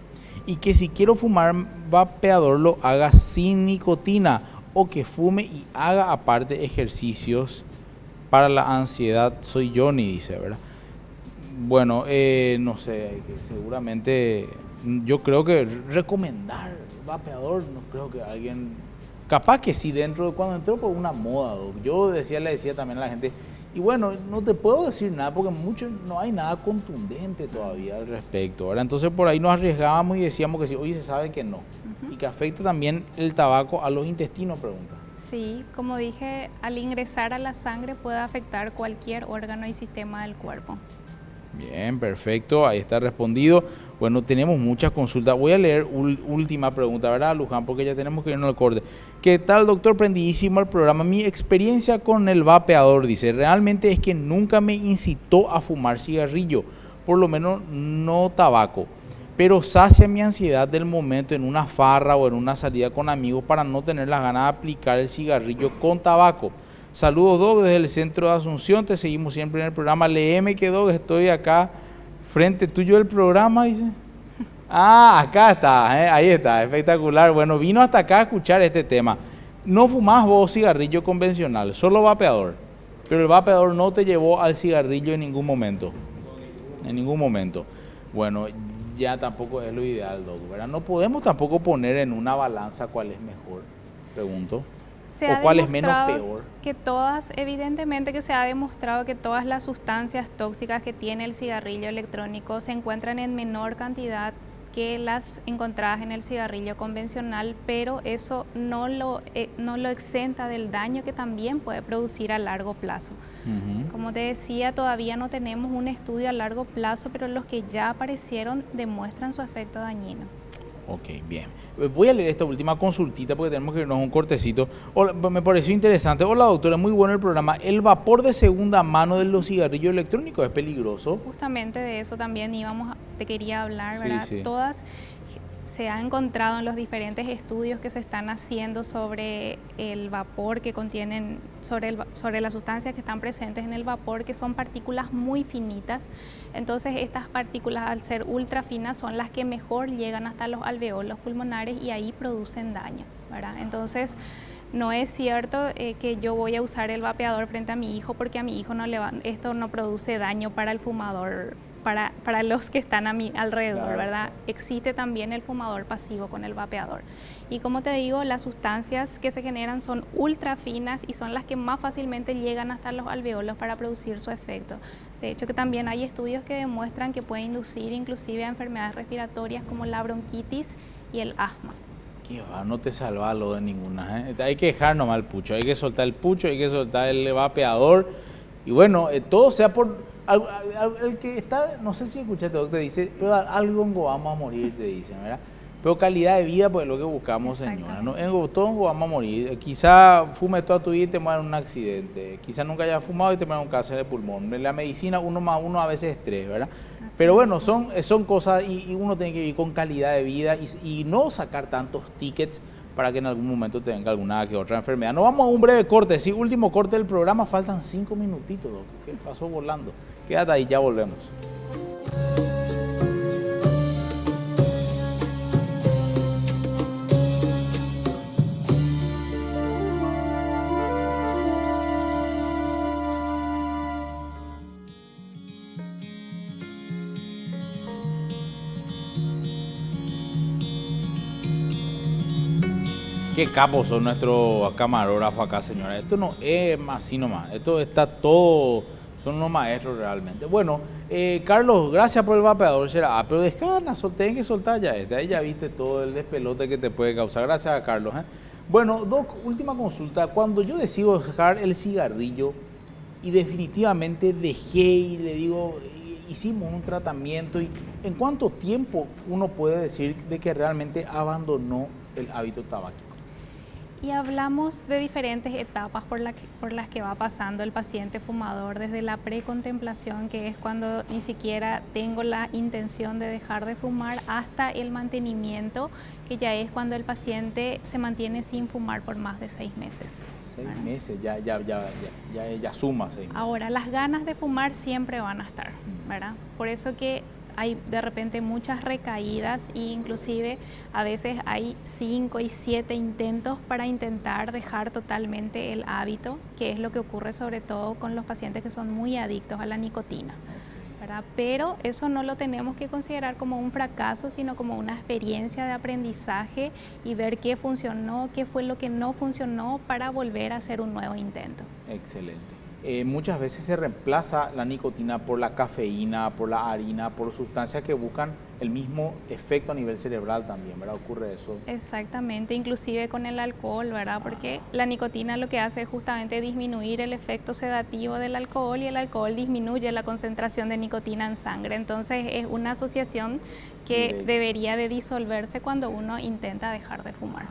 A: y que si quiero fumar vapeador lo haga sin nicotina o que fume y haga aparte ejercicios para la ansiedad. Soy Johnny, dice, ¿verdad? Bueno, no sé, seguramente yo creo que recomendar vapeador, no creo que alguien, capaz que sí, cuando entró por una moda, yo le decía también a la gente, y bueno, no te puedo decir nada porque no hay nada contundente todavía al respecto, ¿verdad? Entonces por ahí nos arriesgábamos y decíamos que sí, oye, se sabe que no, y que afecta también el tabaco a los intestinos, pregunta.
B: Sí, como dije, al ingresar a la sangre puede afectar cualquier órgano y sistema del cuerpo.
A: Bien, perfecto, ahí está respondido. Bueno, tenemos muchas consultas. Voy a leer última pregunta, ¿verdad, Luján? Porque ya tenemos que irnos al corte. ¿Qué tal, doctor? Prendidísimo el programa. Mi experiencia con el vapeador, dice, realmente es que nunca me incitó a fumar cigarrillo, por lo menos no tabaco, pero sacia mi ansiedad del momento en una farra o en una salida con amigos para no tener las ganas de aplicar el cigarrillo con tabaco. Saludos, Doc, desde el centro de Asunción, te seguimos siempre en el programa. Léeme que, Doc, estoy acá frente tuyo del programa, dice. Acá está, ahí está, espectacular. Bueno, vino hasta acá a escuchar este tema. No fumás vos cigarrillo convencional, solo vapeador, pero el vapeador no te llevó al cigarrillo en ningún momento. En ningún momento. Bueno, ya tampoco es lo ideal, Doc, ¿verdad? No podemos tampoco poner en una balanza cuál es mejor, pregunto. ¿O cuál es menos peor?
B: Que todas, evidentemente que se ha demostrado que todas las sustancias tóxicas que tiene el cigarrillo electrónico se encuentran en menor cantidad que las encontradas en el cigarrillo convencional, pero eso no lo exenta del daño que también puede producir a largo plazo. Como te decía, todavía no tenemos un estudio a largo plazo, pero los que ya aparecieron demuestran su efecto dañino.
A: Ok, bien. Voy a leer esta última consultita porque tenemos que irnos un cortecito. Hola, me pareció interesante. Hola, doctora, muy bueno el programa. ¿El vapor de segunda mano de los cigarrillos electrónicos es peligroso?
B: Justamente de eso también te quería hablar, ¿verdad?
A: Sí.
B: Todas se ha encontrado en los diferentes estudios que se están haciendo sobre el vapor que contienen, sobre las sustancias que están presentes en el vapor, que son partículas muy finitas. Entonces estas partículas, al ser ultra finas, son las que mejor llegan hasta los alveolos pulmonares y ahí producen daño, ¿verdad? Entonces no es cierto que yo voy a usar el vapeador frente a mi hijo porque a mi hijo esto no produce daño para el fumador, para los que están a mi alrededor, claro, ¿verdad? Existe también el fumador pasivo con el vapeador. Y como te digo, las sustancias que se generan son ultra finas y son las que más fácilmente llegan hasta los alveolos para producir su efecto. De hecho, que también hay estudios que demuestran que puede inducir inclusive a enfermedades respiratorias como la bronquitis y el asma.
A: Qué va, no te salva lo de ninguna, ¿eh? Hay que dejar nomás el pucho, hay que soltar el pucho, hay que soltar el vapeador. Y bueno, todo sea por... El que está, no sé si escuchaste, te dice, pero algo vamos a morir, te dicen, ¿verdad? Pero calidad de vida, pues es lo que buscamos, señora, ¿no? Todos vamos a morir. Quizá fume toda tu vida y te mueras en un accidente. Quizá nunca hayas fumado y te mueras en un cáncer de pulmón. En la medicina, 1 más 1 a veces es 3, ¿verdad? Así pero bueno, son cosas y uno tiene que vivir con calidad de vida y no sacar tantos tickets para que en algún momento te venga alguna que otra enfermedad. Nos vamos a un breve corte, sí, último corte del programa, faltan 5 minutitos, Doc, que pasó volando. Quédate ahí, ya volvemos. Qué capos son nuestros camarógrafos acá, señora. Esto no es así nomás. Esto está todo... Son unos maestros realmente. Bueno, Carlos, gracias por el vapeador, será. Pero descarga, tienen que soltar ya este. Ahí ya viste todo el despelote que te puede causar. Gracias a Carlos. Bueno, Doc, última consulta. Cuando yo decido dejar el cigarrillo y definitivamente dejé y le digo, hicimos un tratamiento, y ¿en cuánto tiempo uno puede decir de que realmente abandonó el hábito tabáquico?
B: Y hablamos de diferentes etapas por las que va pasando el paciente fumador, desde la precontemplación, que es cuando ni siquiera tengo la intención de dejar de fumar, hasta el mantenimiento, que ya es cuando el paciente se mantiene sin fumar por más de 6 meses.
A: 6 meses, ya suma 6 meses.
B: Ahora, las ganas de fumar siempre van a estar, ¿verdad? Por eso que hay de repente muchas recaídas e inclusive a veces hay 5 y 7 intentos para intentar dejar totalmente el hábito, que es lo que ocurre sobre todo con los pacientes que son muy adictos a la nicotina, ¿verdad? Pero eso no lo tenemos que considerar como un fracaso, sino como una experiencia de aprendizaje y ver qué funcionó, qué fue lo que no funcionó para volver a hacer un nuevo intento.
A: Excelente. Muchas veces se reemplaza la nicotina por la cafeína, por la harina, por sustancias que buscan el mismo efecto a nivel cerebral también, ¿verdad? Ocurre eso.
B: Exactamente, inclusive con el alcohol, ¿verdad? Porque la nicotina lo que hace es justamente disminuir el efecto sedativo del alcohol y el alcohol disminuye la concentración de nicotina en sangre. Entonces es una asociación que debería de disolverse cuando uno intenta dejar de fumar.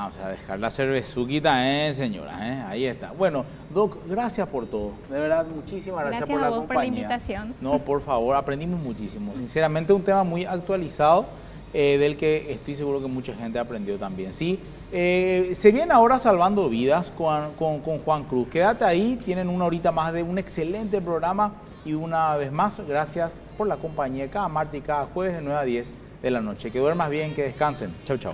A: O sea, dejar la cervezuquita, señora, ahí está. Bueno, Doc, gracias por todo. De verdad, muchísimas gracias por la compañía.
B: Gracias a vos por la invitación.
A: No, por favor, aprendimos muchísimo. Sinceramente, un tema muy actualizado, del que estoy seguro que mucha gente aprendió también. Sí, se viene ahora Salvando Vidas con Juan Cruz. Quédate ahí, tienen 1 horita más de un excelente programa. Y una vez más, gracias por la compañía cada martes y cada jueves de 9 a 10 de la noche. Que duermas bien, que descansen. Chau, chau.